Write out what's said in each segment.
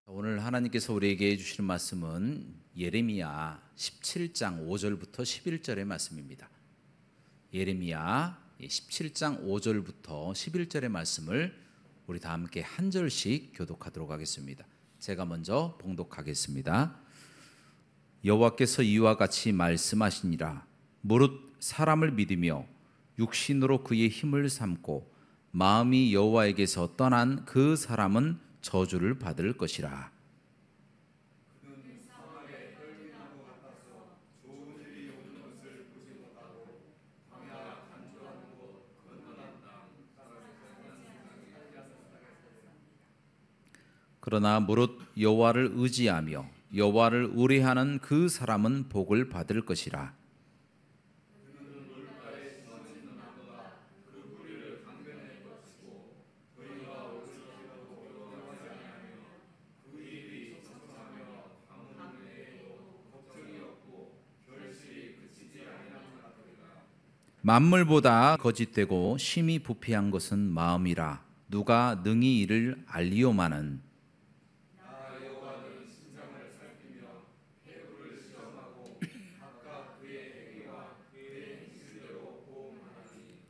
오늘 하나님께서 우리에게 해주시는 말씀은 예레미야 17장 5절부터 11절의 말씀입니다. 예레미야 17장 5절부터 11절의 말씀을 우리 다 함께 한 절씩 교독하도록 하겠습니다. 제가 먼저 봉독하겠습니다. 여호와께서 이와 같이 말씀하시니라. 무릇 사람을 믿으며 육신으로 그의 힘을 삼고 마음이 여호와에게서 떠난 그 사람은 저주를 받을 것이라. 그러나 무릇 여호와를 의지하며 여호와를 의뢰하는 그 사람은 복을 받을 것이라. 만물보다 거짓되고 심히 부패한 것은 마음이라. 누가 능히 이를 알리오마는.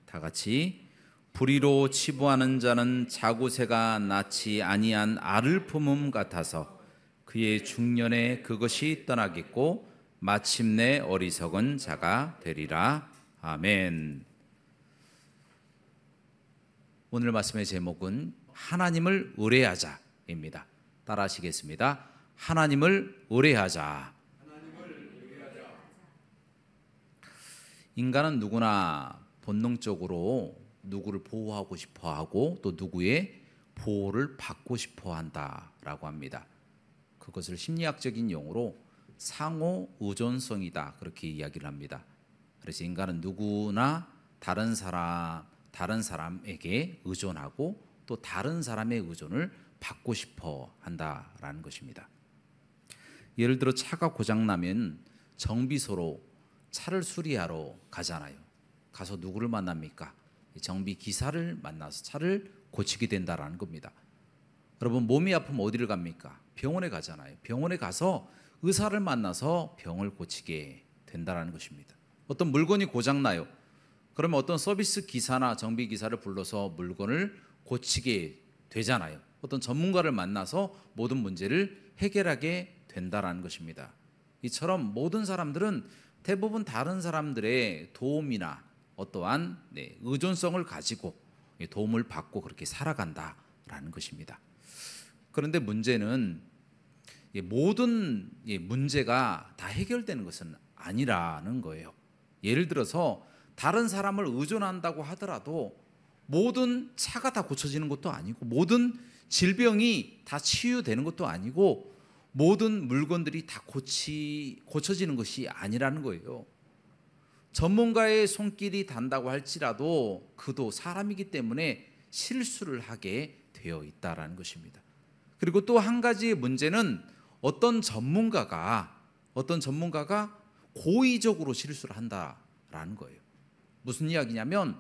다 같이. 불의로 치부하는 자는 자구새가 낳지 아니한 알을 품음 같아서 그의 중년에 그것이 떠나겠고 마침내 어리석은 자가 되리라. 아멘. 오늘 말씀의 제목은 하나님을 의뢰하자입니다. 따라 하시겠습니다. 하나님을 의뢰하자. 인간은 누구나 본능적으로 누구를 보호하고 싶어 하고 또 누구의 보호를 받고 싶어 한다라고 합니다. 그것을 심리학적인 용어로 상호 의존성이다 그렇게 이야기를 합니다. 그래서 인간은 누구나 다른 사람에게 의존하고 또 다른 사람의 의존을 받고 싶어 한다라는 것입니다. 예를 들어 차가 고장나면 정비소로 차를 수리하러 가잖아요. 가서 누구를 만납니까? 정비 기사를 만나서 차를 고치게 된다라는 겁니다. 여러분 몸이 아프면 어디를 갑니까? 병원에 가잖아요. 병원에 가서 의사를 만나서 병을 고치게 된다라는 것입니다. 어떤 물건이 고장나요. 그러면 어떤 서비스 기사나 정비 기사를 불러서 물건을 고치게 되잖아요. 어떤 전문가를 만나서 모든 문제를 해결하게 된다라는 것입니다. 이처럼 모든 사람들은 대부분 다른 사람들의 도움이나 어떠한 의존성을 가지고 도움을 받고 그렇게 살아간다라는 것입니다. 그런데 문제는 모든 문제가 다 해결되는 것은 아니라는 거예요. 예를 들어서 다른 사람을 의존한다고 하더라도 모든 차가 다 고쳐지는 것도 아니고 모든 질병이 다 치유되는 것도 아니고 모든 물건들이 다 고쳐지는 것이 아니라는 거예요. 전문가의 손길이 닿는다고 할지라도 그도 사람이기 때문에 실수를 하게 되어 있다라는 것입니다. 그리고 또 한 가지의 문제는 어떤 전문가가 고의적으로 실수를 한다라는 거예요. 무슨 이야기냐면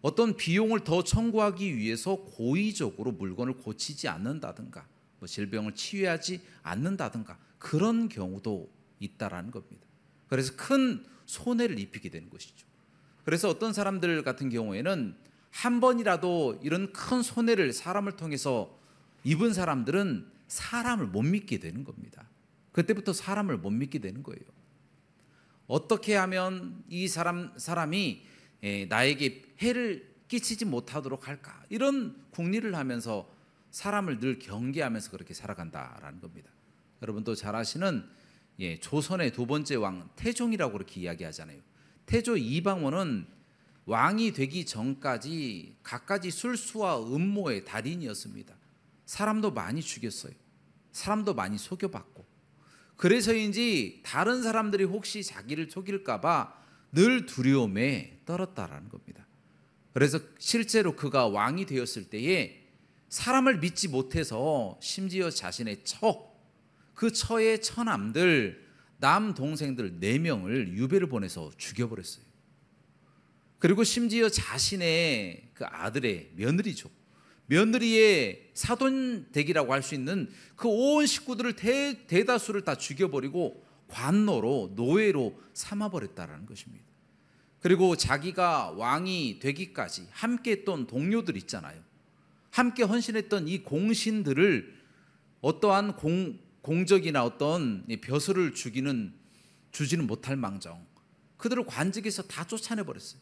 어떤 비용을 더 청구하기 위해서 고의적으로 물건을 고치지 않는다든가 질병을 치유하지 않는다든가 그런 경우도 있다라는 겁니다. 그래서 큰 손해를 입히게 되는 것이죠. 그래서 어떤 사람들 같은 경우에는 한 번이라도 이런 큰 손해를 사람을 통해서 입은 사람들은 사람을 못 믿게 되는 겁니다. 그때부터 사람을 못 믿게 되는 거예요. 어떻게 하면 이 사람이 나에게 해를 끼치지 못하도록 할까? 이런 궁리를 하면서 사람을 늘 경계하면서 그렇게 살아간다라는 겁니다. 여러분도 잘 아시는 조선의 두 번째 왕 태종이라고 그렇게 이야기하잖아요. 태조 이방원은 왕이 되기 전까지 갖가지 술수와 음모의 달인이었습니다. 사람도 많이 죽였어요. 사람도 많이 속여봤고 그래서인지 다른 사람들이 혹시 자기를 속일까 봐 늘 두려움에 떨었다라는 겁니다. 그래서 실제로 그가 왕이 되었을 때에 사람을 믿지 못해서 심지어 자신의 그 처의 처남들 남동생들 4명을 유배를 보내서 죽여버렸어요. 그리고 심지어 자신의 그 아들의 며느리죠. 며느리의 사돈댁이라고 할 수 있는 그 온 식구들을 대다수를 다 죽여버리고 관노로 노예로 삼아버렸다라는 것입니다. 그리고 자기가 왕이 되기까지 함께 했던 동료들 있잖아요. 함께 헌신했던 이 공신들을 어떠한 공적이나 어떤 벼슬을 주지는 못할 망정 그들을 관직에서 다 쫓아내버렸어요.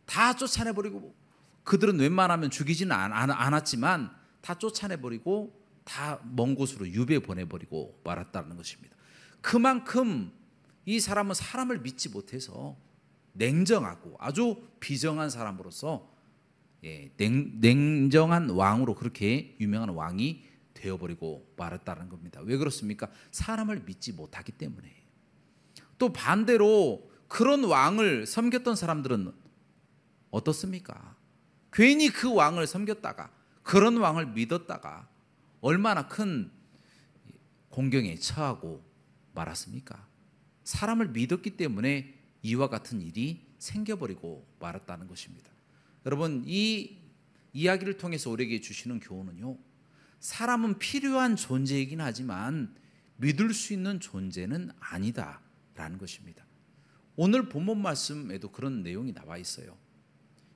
다 쫓아내버리고 그들은 웬만하면 죽이지는 않았지만 다 쫓아내버리고 다 먼 곳으로 유배 보내버리고 말았다는 것입니다. 그만큼 이 사람은 사람을 믿지 못해서 냉정하고 아주 비정한 사람으로서 냉정한 왕으로 그렇게 유명한 왕이 되어버리고 말았다는 겁니다. 왜 그렇습니까? 사람을 믿지 못하기 때문에. 또 반대로 그런 왕을 섬겼던 사람들은 어떻습니까? 괜히 그 왕을 섬겼다가 그런 왕을 믿었다가 얼마나 큰 공경에 처하고 말았습니까? 사람을 믿었기 때문에 이와 같은 일이 생겨버리고 말았다는 것입니다. 여러분, 이 이야기를 통해서 우리에게 주시는 교훈은요, 사람은 필요한 존재이긴 하지만 믿을 수 있는 존재는 아니다라는 것입니다. 오늘 본문 말씀에도 그런 내용이 나와 있어요.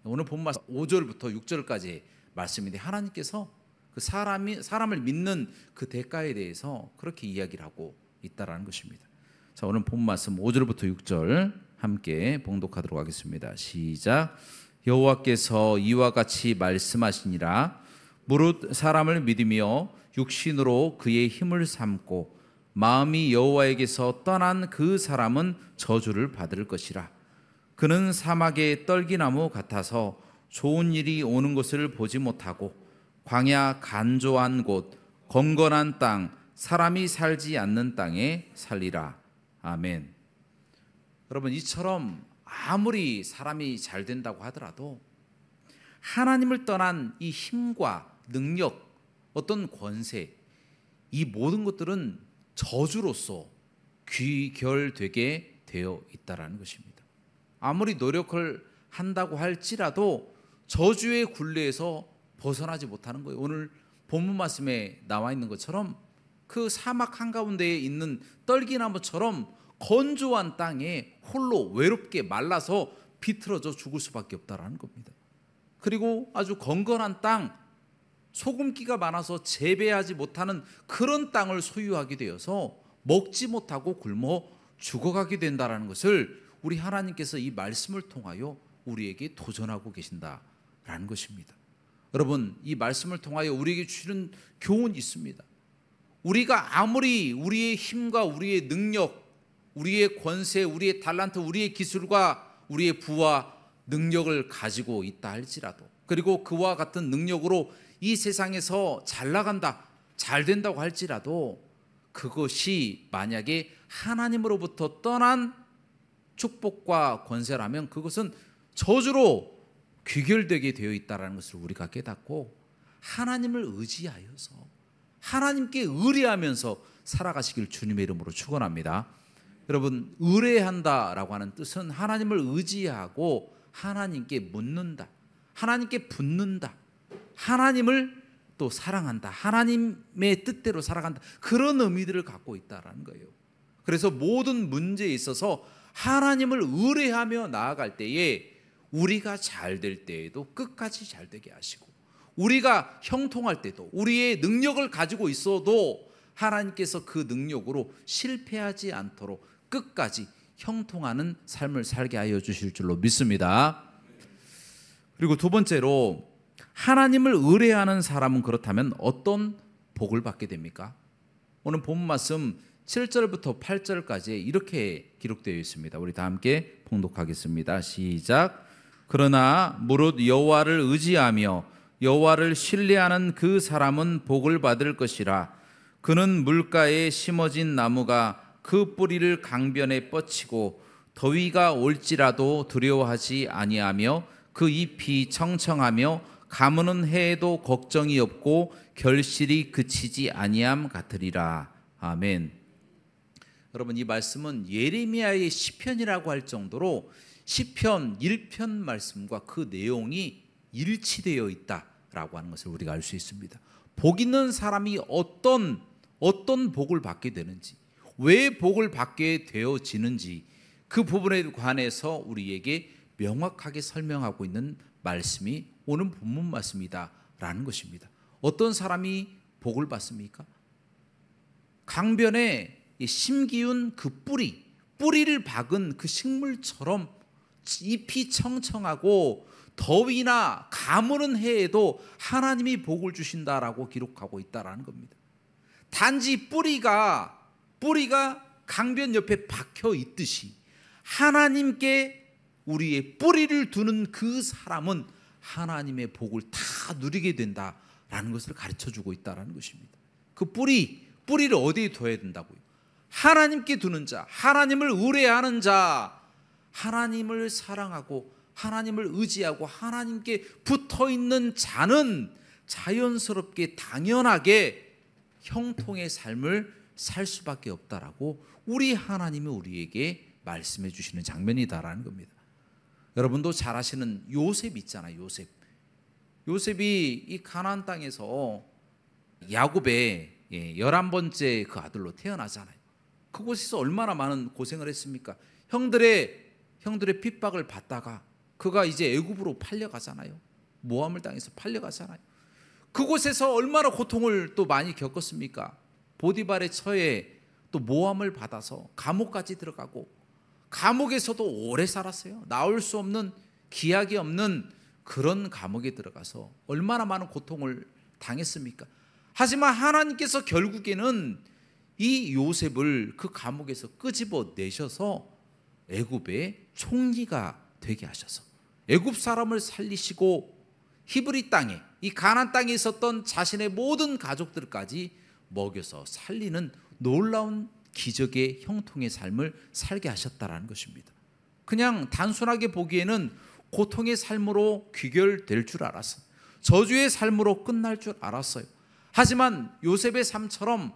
오늘 본문 말씀 5절부터 6절까지 말씀인데 하나님께서 그 사람을 믿는 그 대가에 대해서 그렇게 이야기를 하고 있다라는 것입니다. 자, 오늘 본문 말씀 5절부터 6절 함께 봉독하도록 하겠습니다. 시작. 여호와께서 이와 같이 말씀하시니라. 무릇 사람을 믿으며 육신으로 그의 힘을 삼고 마음이 여호와에게서 떠난 그 사람은 저주를 받을 것이라. 그는 사막의 떨기나무 같아서 좋은 일이 오는 것을 보지 못하고 광야 간조한 곳 건건한 땅 사람이 살지 않는 땅에 살리라. 아멘. 여러분, 이처럼 아무리 사람이 잘 된다고 하더라도 하나님을 떠난 이 힘과 능력, 어떤 권세, 이 모든 것들은 저주로서 귀결되게 되어 있다라는 것입니다. 아무리 노력을 한다고 할지라도 저주의 굴레에서 벗어나지 못하는 거예요. 오늘 본문 말씀에 나와 있는 것처럼 그 사막 한가운데에 있는 떨기나무처럼 건조한 땅에 홀로 외롭게 말라서 비틀어져 죽을 수밖에 없다라는 겁니다. 그리고 아주 건건한 땅, 소금기가 많아서 재배하지 못하는 그런 땅을 소유하게 되어서 먹지 못하고 굶어 죽어가게 된다는 것을 우리 하나님께서 이 말씀을 통하여 우리에게 도전하고 계신다라는 것입니다. 여러분, 이 말씀을 통하여 우리에게 주시는 교훈이 있습니다. 우리가 아무리 우리의 힘과 우리의 능력, 우리의 권세, 우리의 달란트, 우리의 기술과 우리의 부와 능력을 가지고 있다 할지라도, 그리고 그와 같은 능력으로 이 세상에서 잘 나간다, 잘 된다고 할지라도 그것이 만약에 하나님으로부터 떠난 축복과 권세라면 그것은 저주로 귀결되게 되어 있다는 것을 우리가 깨닫고 하나님을 의지하여서 하나님께 의뢰하면서 살아가시길 주님의 이름으로 축원합니다. 여러분, 의뢰한다라고 하는 뜻은 하나님을 의지하고 하나님께 묻는다, 하나님께 붙는다, 하나님을 또 사랑한다, 하나님의 뜻대로 살아간다, 그런 의미들을 갖고 있다라는 거예요. 그래서 모든 문제에 있어서 하나님을 의뢰하며 나아갈 때에 우리가 잘 될 때에도 끝까지 잘 되게 하시고, 우리가 형통할 때도 우리의 능력을 가지고 있어도 하나님께서 그 능력으로 실패하지 않도록 끝까지 형통하는 삶을 살게 하여 주실 줄로 믿습니다. 그리고 두 번째로, 하나님을 의뢰하는 사람은 그렇다면 어떤 복을 받게 됩니까? 오늘 본문 말씀 7절부터 8절까지 이렇게 기록되어 있습니다. 우리 다 함께 봉독하겠습니다. 시작. 그러나 무릇 여호와를 의지하며 여호와를 신뢰하는 그 사람은 복을 받을 것이라. 그는 물가에 심어진 나무가 그 뿌리를 강변에 뻗치고 더위가 올지라도 두려워하지 아니하며 그 잎이 청청하며 가무는 해에도 걱정이 없고 결실이 그치지 아니함 같으리라. 아멘. 여러분, 이 말씀은 예레미야의 시편이라고 할 정도로 시편 1편 말씀과 그 내용이 일치되어 있다라고 하는 것을 우리가 알 수 있습니다. 복 있는 사람이 어떤 복을 받게 되는지, 왜 복을 받게 되어지는지 그 부분에 관해서 우리에게 명확하게 설명하고 있는 말씀이 오늘 본문 말씀이다라는 것입니다. 어떤 사람이 복을 받습니까? 강변에 심기운 그 뿌리를 박은 그 식물처럼 잎이 청청하고 더위나 가무는 해에도 하나님이 복을 주신다라고 기록하고 있다라는 겁니다. 단지 뿌리가 강변 옆에 박혀 있듯이 하나님께 우리의 뿌리를 두는 그 사람은 하나님의 복을 다 누리게 된다라는 것을 가르쳐주고 있다라는 것입니다. 그 뿌리를 어디에 둬야 된다고요? 하나님께 두는 자, 하나님을 의뢰하는 자, 하나님을 사랑하고 하나님을 의지하고 하나님께 붙어있는 자는 자연스럽게 당연하게 형통의 삶을 살 수밖에 없다라고 우리 하나님이 우리에게 말씀해 주시는 장면이다라는 겁니다. 여러분도 잘 아시는 요셉 있잖아요. 요셉이 이 가나안 땅에서 야곱의 11번째 그 아들로 태어나잖아요. 그곳에서 얼마나 많은 고생을 했습니까? 형들의 핍박을 받다가 그가 이제 애굽으로 팔려가잖아요. 모함을 당해서 팔려가잖아요. 그곳에서 얼마나 고통을 또 많이 겪었습니까? 보디발의 처에 또 모함을 받아서 감옥까지 들어가고 감옥에서도 오래 살았어요. 나올 수 없는, 기약이 없는 그런 감옥에 들어가서 얼마나 많은 고통을 당했습니까? 하지만 하나님께서 결국에는 이 요셉을 그 감옥에서 끄집어 내셔서 애굽의 총리가 되게 하셔서 애굽 사람을 살리시고 히브리 땅에, 이 가나안 땅에 있었던 자신의 모든 가족들까지 먹여서 살리는 놀라운 기적의 형통의 삶을 살게 하셨다라는 것입니다. 그냥 단순하게 보기에는 고통의 삶으로 귀결될 줄 알았어요. 저주의 삶으로 끝날 줄 알았어요. 하지만 요셉의 삶처럼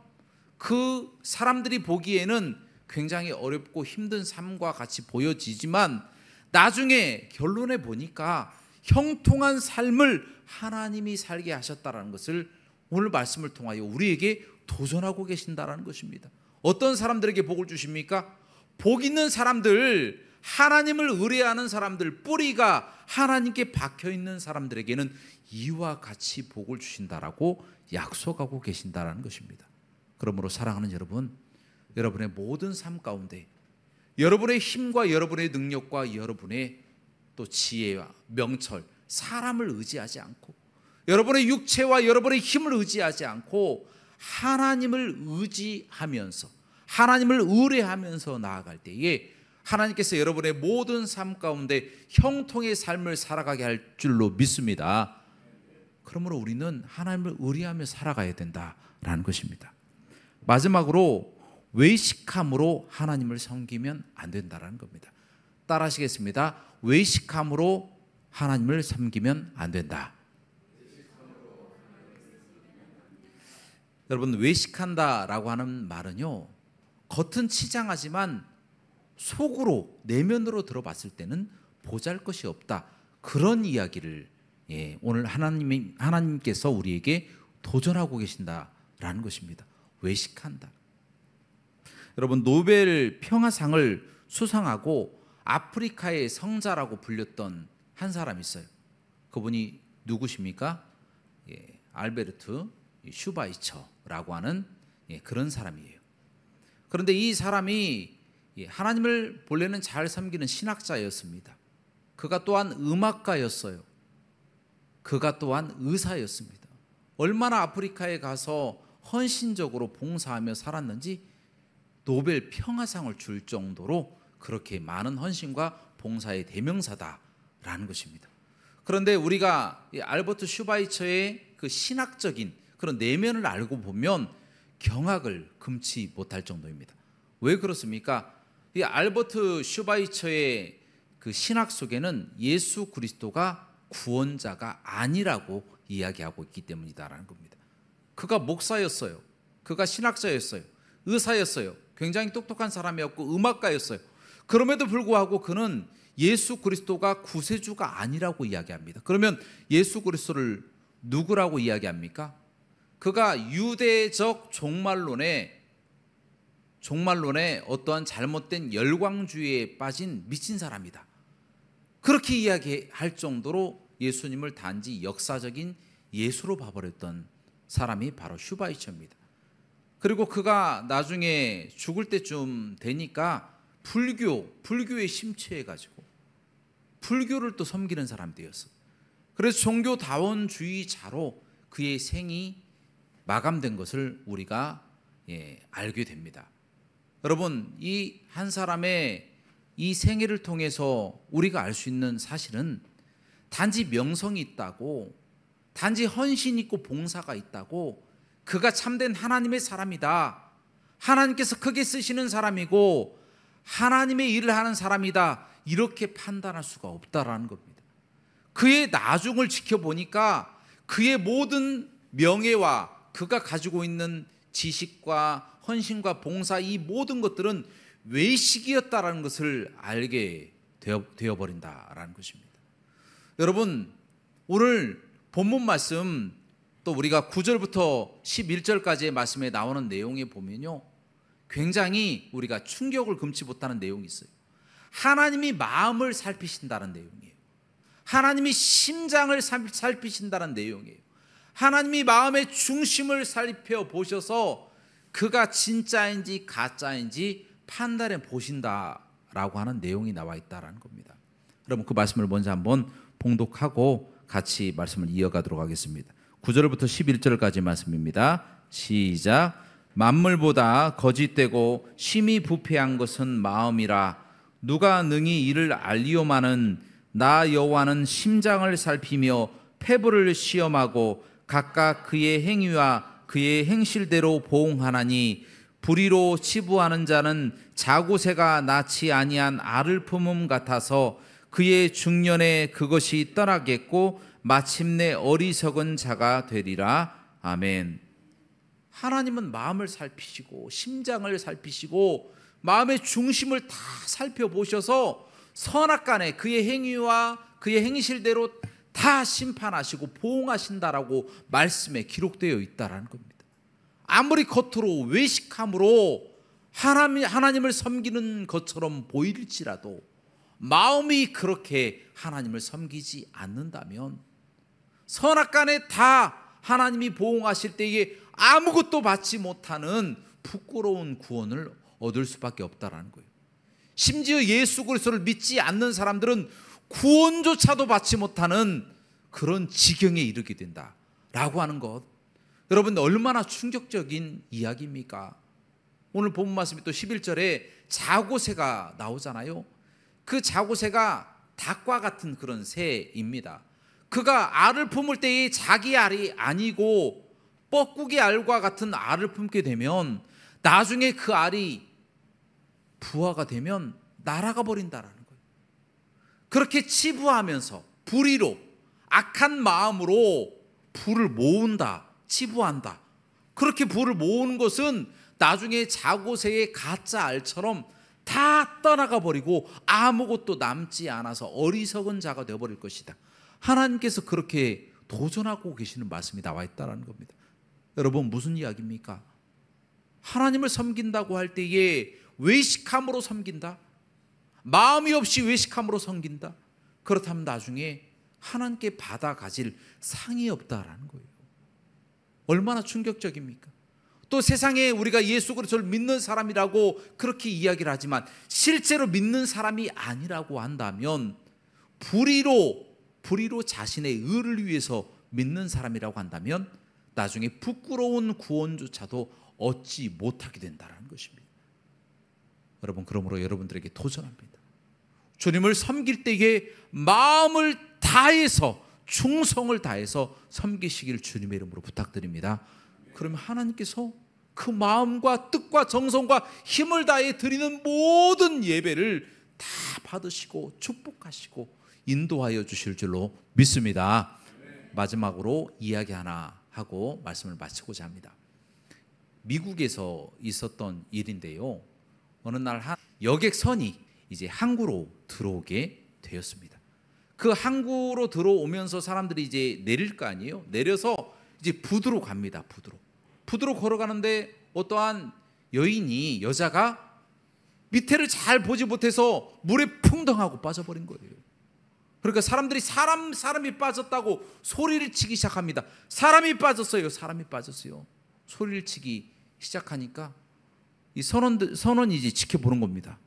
그 사람들이 보기에는 굉장히 어렵고 힘든 삶과 같이 보여지지만 나중에 결론에 보니까 형통한 삶을 하나님이 살게 하셨다는 것을 오늘 말씀을 통하여 우리에게 도전하고 계신다는 것입니다. 어떤 사람들에게 복을 주십니까? 복 있는 사람들, 하나님을 의뢰하는 사람들, 뿌리가 하나님께 박혀있는 사람들에게는 이와 같이 복을 주신다라고 약속하고 계신다는 것입니다. 그러므로 사랑하는 여러분, 여러분의 모든 삶 가운데 여러분의 힘과 여러분의 능력과 여러분의 또 지혜와 명철, 사람을 의지하지 않고 여러분의 육체와 여러분의 힘을 의지하지 않고 하나님을 의지하면서 하나님을 의뢰하면서 나아갈 때에 하나님께서 여러분의 모든 삶 가운데 형통의 삶을 살아가게 할 줄로 믿습니다. 그러므로 우리는 하나님을 의뢰하며 살아가야 된다라는 것입니다. 마지막으로 외식함으로 하나님을 섬기면 안 된다라는 겁니다. 따라 하시겠습니다. 외식함으로 하나님을 섬기면 안 된다. 여러분, 외식한다라고 하는 말은요, 겉은 치장하지만 속으로 내면으로 들어봤을 때는 보잘것이 없다, 그런 이야기를 오늘 하나님께서 우리에게 도전하고 계신다라는 것입니다. 외식한다. 여러분, 노벨 평화상을 수상하고 아프리카의 성자라고 불렸던 한 사람이 있어요. 그분이 누구십니까? 알베르트 슈바이처라고 하는 그런 사람이에요. 그런데 이 사람이 하나님을 본래는 잘 섬기는 신학자였습니다. 그가 또한 음악가였어요. 그가 또한 의사였습니다. 얼마나 아프리카에 가서 헌신적으로 봉사하며 살았는지 노벨 평화상을 줄 정도로 그렇게 많은 헌신과 봉사의 대명사다라는 것입니다. 그런데 우리가 알버트 슈바이처의 그 신학적인 그런 내면을 알고 보면 경악을 금치 못할 정도입니다. 왜 그렇습니까? 이 알버트 슈바이처의 그 신학 속에는 예수 그리스도가 구원자가 아니라고 이야기하고 있기 때문이다라는 겁니다. 그가 목사였어요. 그가 신학자였어요. 의사였어요. 굉장히 똑똑한 사람이었고 음악가였어요. 그럼에도 불구하고 그는 예수 그리스도가 구세주가 아니라고 이야기합니다. 그러면 예수 그리스도를 누구라고 이야기합니까? 그가 유대적 종말론에 어떠한 잘못된 열광주의에 빠진 미친 사람이다. 그렇게 이야기할 정도로 예수님을 단지 역사적인 예수로 봐버렸던 사람이 바로 슈바이처입니다. 그리고 그가 나중에 죽을 때쯤 되니까 불교에 심취해가지고 불교를 또 섬기는 사람 되었어. 그래서 종교다원주의자로 그의 생이 마감된 것을 우리가 알게 됩니다. 여러분, 이 한 사람의 이 생애를 통해서 우리가 알 수 있는 사실은 단지 명성이 있다고, 단지 헌신 있고 봉사가 있다고, 그가 참된 하나님의 사람이다, 하나님께서 크게 쓰시는 사람이고 하나님의 일을 하는 사람이다, 이렇게 판단할 수가 없다라는 겁니다. 그의 나중을 지켜보니까 그의 모든 명예와 그가 가지고 있는 지식과 헌신과 봉사, 이 모든 것들은 외식이었다라는 것을 알게 되어버린다라는 것입니다. 여러분, 오늘 본문 말씀, 또 우리가 9절부터 11절까지의 말씀에 나오는 내용에 보면요, 굉장히 우리가 충격을 금치 못하는 내용이 있어요. 하나님이 마음을 살피신다는 내용이에요. 하나님이 심장을 살피신다는 내용이에요. 하나님이 마음의 중심을 살펴보셔서 그가 진짜인지 가짜인지 판단해 보신다라고 하는 내용이 나와 있다라는 겁니다. 여러분, 그 말씀을 먼저 한번 봉독하고 같이 말씀을 이어가도록 하겠습니다. 9절부터 11절까지 말씀입니다. 시작. 만물보다 거짓되고 심히 부패한 것은 마음이라. 누가 능히 이를 알리오마는 나 여호와는 심장을 살피며 폐부를 시험하고 각각 그의 행위와 그의 행실대로 보응하나니, 불의로 치부하는 자는 자고새가 낳지 아니한 알을 품음 같아서 그의 중년에 그것이 떠나겠고 마침내 어리석은 자가 되리라. 아멘. 하나님은 마음을 살피시고 심장을 살피시고 마음의 중심을 다 살펴보셔서 선악간에 그의 행위와 그의 행실대로 다 심판하시고 보응하신다라고 말씀에 기록되어 있다라는 겁니다. 아무리 겉으로 외식함으로 하나님을 섬기는 것처럼 보일지라도 마음이 그렇게 하나님을 섬기지 않는다면 선악간에 다 하나님이 보응하실 때에 아무것도 받지 못하는 부끄러운 구원을 얻을 수밖에 없다라는 거예요. 심지어 예수 그리스도를 믿지 않는 사람들은 구원조차도 받지 못하는 그런 지경에 이르게 된다라고 하는 것, 여러분 얼마나 충격적인 이야기입니까? 오늘 본문 말씀이 또 11절에 자고새가 나오잖아요. 그 자고새가 닭과 같은 그런 새입니다. 그가 알을 품을 때에 자기 알이 아니고 뻐꾸기 알과 같은 알을 품게 되면 나중에 그 알이 부화가 되면 날아가 버린다라는 거예요. 그렇게 치부하면서 불의로 악한 마음으로 부를 모은다, 치부한다. 그렇게 부를 모으는 것은 나중에 자고새의 가짜 알처럼 다 떠나가 버리고 아무것도 남지 않아서 어리석은 자가 되어버릴 것이다. 하나님께서 그렇게 도전하고 계시는 말씀이 나와 있다는 겁니다. 여러분, 무슨 이야기입니까? 하나님을 섬긴다고 할 때에 외식함으로 섬긴다? 마음이 없이 외식함으로 섬긴다? 그렇다면 나중에 하나님께 받아 가질 상이 없다라는 거예요. 얼마나 충격적입니까? 또 세상에 우리가 예수 그리스도를 믿는 사람이라고 그렇게 이야기를 하지만 실제로 믿는 사람이 아니라고 한다면, 불의로 자신의 의를 위해서 믿는 사람이라고 한다면 나중에 부끄러운 구원조차도 얻지 못하게 된다는 것입니다. 여러분, 그러므로 여러분들에게 도전합니다. 주님을 섬길 때에 마음을 다해서, 충성을 다해서 섬기시길 주님의 이름으로 부탁드립니다. 그러면 하나님께서 그 마음과 뜻과 정성과 힘을 다해 드리는 모든 예배를 다 받으시고 축복하시고 인도하여 주실 줄로 믿습니다. 마지막으로 이야기 하나 하고 말씀을 마치고자 합니다. 미국에서 있었던 일인데요, 어느 날 한 여객선이 이제 항구로 들어오게 되었습니다. 그 항구로 들어오면서 사람들이 이제 내릴 거 아니에요. 내려서 이제 부두로 갑니다. 부두로 걸어가는데 어떠한 여자가 밑에를 잘 보지 못해서 물에 풍덩하고 빠져버린 거예요. 그러니까 사람들이 사람이 빠졌다고 소리를 치기 시작합니다. 사람이 빠졌어요. 소리를 치기 시작하니까 이 선원이 이제 지켜보는 겁니다.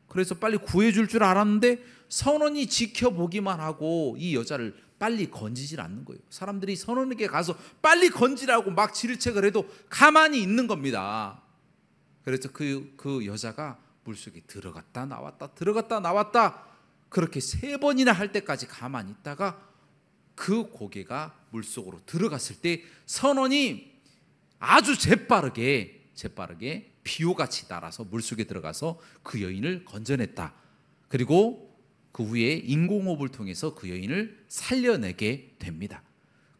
그래서 빨리 구해줄 줄 알았는데 선원이 지켜보기만 하고 이 여자를 빨리 건지질 않는 거예요. 사람들이 선원에게 가서 빨리 건지라고 막 지르책을 해도 가만히 있는 겁니다. 그래서 그 여자가 물속에 들어갔다 나왔다 그렇게 3번이나 할 때까지 가만히 있다가 그 고개가 물속으로 들어갔을 때 선원이 아주 재빠르게 비호같이 날아서 물속에 들어가서 그 여인을 건져냈다. 그리고 그 후에 인공호흡을 통해서 그 여인을 살려내게 됩니다.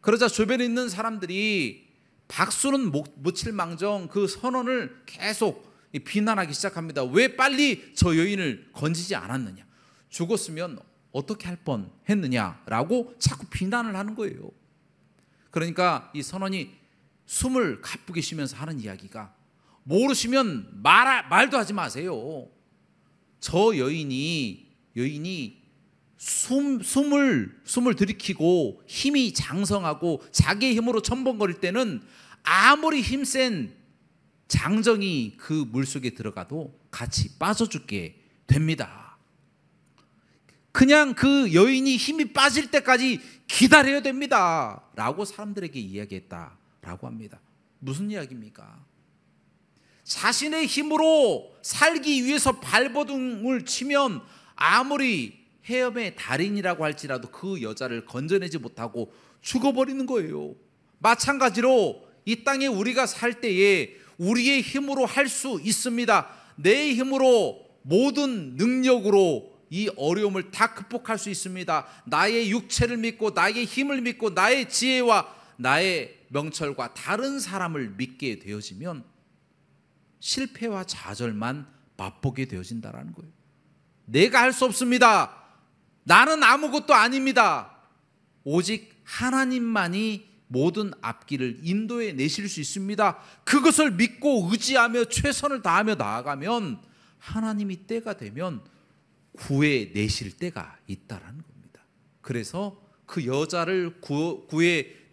그러자 주변에 있는 사람들이 박수는 못 칠 망정 그 선원을 계속 비난하기 시작합니다. 왜 빨리 저 여인을 건지지 않았느냐, 죽었으면 어떻게 할 뻔했느냐라고 자꾸 비난을 하는 거예요. 그러니까 이 선원이 숨을 가쁘게 쉬면서 하는 이야기가, 모르시면 말도 하지 마세요. 저 여인이 숨을 들이키고 힘이 장성하고 자기의 힘으로 첨벙거릴 때는 아무리 힘센 장정이 그 물속에 들어가도 같이 빠져 죽게 됩니다. 그냥 그 여인이 힘이 빠질 때까지 기다려야 됩니다 라고 사람들에게 이야기했다라고 합니다. 무슨 이야기입니까? 자신의 힘으로 살기 위해서 발버둥을 치면 아무리 헤엄의 달인이라고 할지라도 그 여자를 건져내지 못하고 죽어버리는 거예요. 마찬가지로 이 땅에 우리가 살 때에 우리의 힘으로 할 수 있습니다. 내 힘으로 모든 능력으로 이 어려움을 다 극복할 수 있습니다. 나의 육체를 믿고 나의 힘을 믿고 나의 지혜와 나의 명철과 다른 사람을 믿게 되어지면 실패와 좌절만 맛보게 되어진다는 거예요. 내가 할 수 없습니다. 나는 아무것도 아닙니다. 오직 하나님만이 모든 앞길을 인도해 내실 수 있습니다. 그것을 믿고 의지하며 최선을 다하며 나아가면 하나님이 때가 되면 구해내실 때가 있다라는 겁니다. 그래서 그 여자를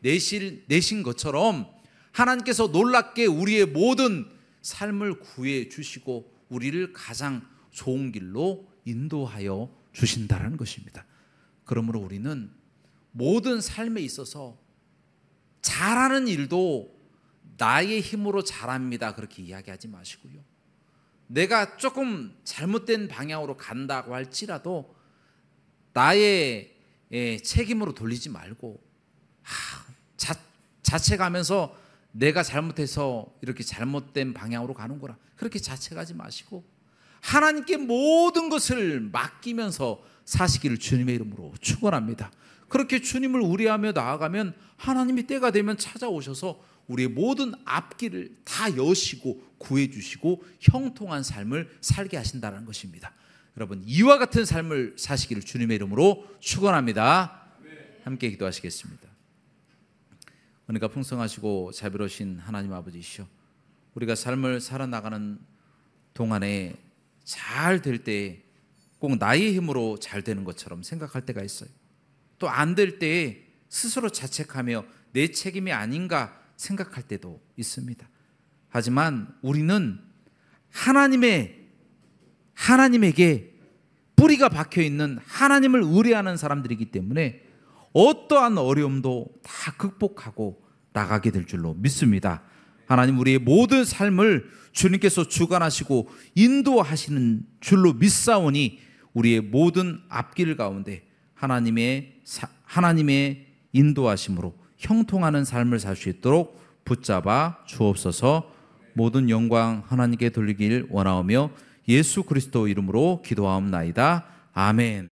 구해내신 것처럼 하나님께서 놀랍게 우리의 모든 삶을 구해 주시고 우리를 가장 좋은 길로 인도하여 주신다는 것입니다. 그러므로 우리는 모든 삶에 있어서 잘하는 일도 나의 힘으로 잘합니다 그렇게 이야기하지 마시고요. 내가 조금 잘못된 방향으로 간다고 할지라도 나의 책임으로 돌리지 말고 자책하면서 내가 잘못해서 이렇게 잘못된 방향으로 가는구나 그렇게 자책하지 마시고 하나님께 모든 것을 맡기면서 사시기를 주님의 이름으로 축원합니다. 그렇게 주님을 의뢰하며 나아가면 하나님이 때가 되면 찾아오셔서 우리의 모든 앞길을 다 여시고 구해주시고 형통한 삶을 살게 하신다는 것입니다. 여러분, 이와 같은 삶을 사시기를 주님의 이름으로 축원합니다. 함께 기도하시겠습니다. 은혜가 풍성하시고 자비로우신 하나님 아버지시여, 우리가 삶을 살아나가는 동안에 잘 될 때 꼭 나의 힘으로 잘 되는 것처럼 생각할 때가 있어요. 또 안 될 때에 스스로 자책하며 내 책임이 아닌가 생각할 때도 있습니다. 하지만 우리는 하나님에게 뿌리가 박혀있는 하나님을 의뢰하는 사람들이기 때문에 어떠한 어려움도 다 극복하고 나가게 될 줄로 믿습니다. 하나님, 우리의 모든 삶을 주님께서 주관하시고 인도하시는 줄로 믿사오니 우리의 모든 앞길 가운데 하나님의 인도하심으로 형통하는 삶을 살 수 있도록 붙잡아 주옵소서. 모든 영광 하나님께 돌리길 원하오며 예수 그리스도 이름으로 기도하옵나이다. 아멘.